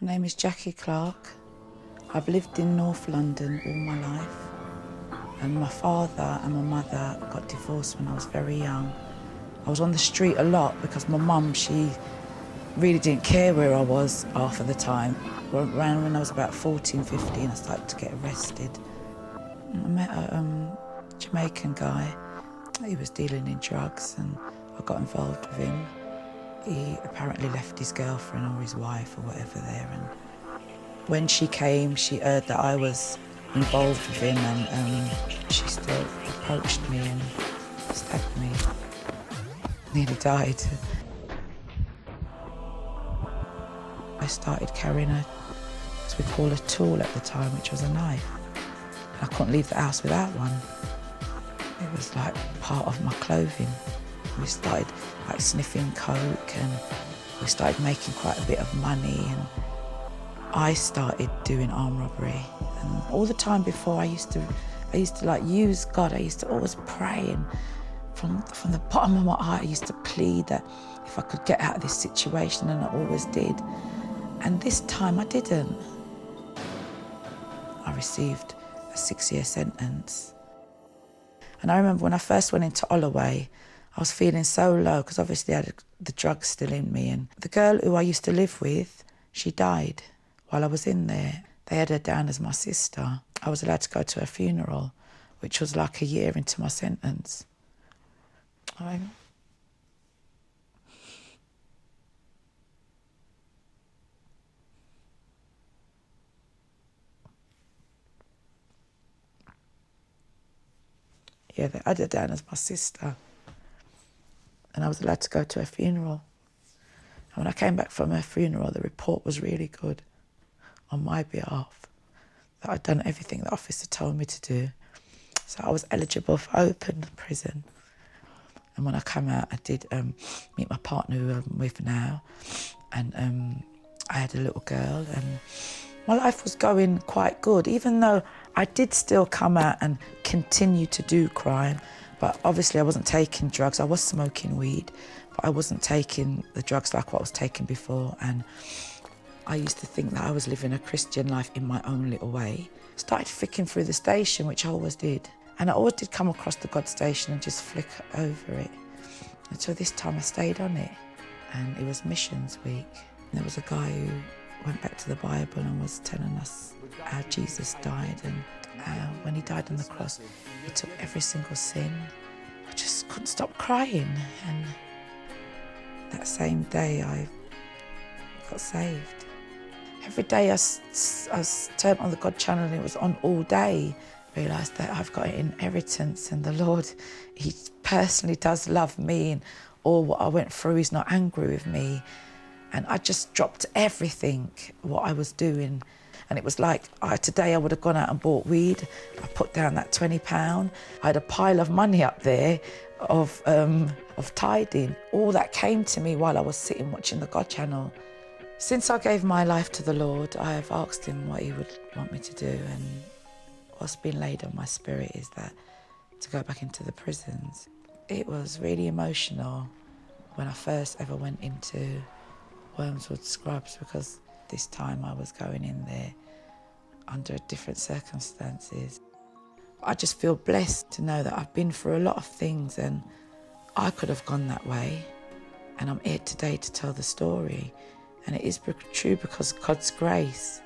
My name is Jackie Clark. I've lived in North London all my life. And my father and my mother got divorced when I was very young. I was on the street a lot because my mum, she really didn't care where I was half of the time. Around when I was about 14, 15, I started to get arrested. I met a Jamaican guy. He was dealing in drugs and I got involved with him. He apparently left his girlfriend or his wife or whatever there, and when she came, she heard that I was involved with him, and she still approached me and stabbed me. Nearly died. I started carrying as we call a tool at the time, which was a knife. And I couldn't leave the house without one. It was like part of my clothing. We started like sniffing coke and we started making quite a bit of money, and I started doing armed robbery. And all the time before I used to like use God. I used to always pray, and from the bottom of my heart I used to plead that if I could get out of this situation, and I always did. And this time I didn't. I received a 6-year sentence. And I remember when I first went into Holloway, I was feeling so low because obviously I had the drugs still in me. And the girl who I used to live with, she died while I was in there. They had her down as my sister. I was allowed to go to her funeral, which was like a year into my sentence. Yeah, they had her down as my sister. And I was allowed to go to her funeral. And when I came back from her funeral, the report was really good on my behalf, that I'd done everything the officer told me to do. So I was eligible for open prison. And when I came out, I did meet my partner who I'm with now. And I had a little girl, and my life was going quite good, even though I did still come out and continue to do crime. But obviously I wasn't taking drugs. I was smoking weed, but I wasn't taking the drugs like what I was taking before. And I used to think that I was living a Christian life in my own little way. Started flicking through the station, which I always did. And I always did come across the God station and just flick over it. Until this time I stayed on it. And it was Missions Week. And there was a guy who went back to the Bible and was telling us how Jesus died, and when he died on the cross, he took every single sin. I just couldn't stop crying. And that same day I got saved. Every day I turned on the God channel and it was on all day. I realised that I've got an inheritance, and the Lord, he personally does love me, and all what I went through, he's not angry with me. And I just dropped everything, what I was doing. And it was like, today I would have gone out and bought weed. I put down that £20. I had a pile of money up there of tithing. All that came to me while I was sitting watching the God channel. Since I gave my life to the Lord, I have asked him what he would want me to do. And what's been laid on my spirit is that to go back into the prisons. It was really emotional when I first ever went into Wormswood Scrubs, because this time I was going in there under different circumstances. I just feel blessed to know that I've been through a lot of things, and I could have gone that way, and I'm here today to tell the story. And it is true because of God's grace.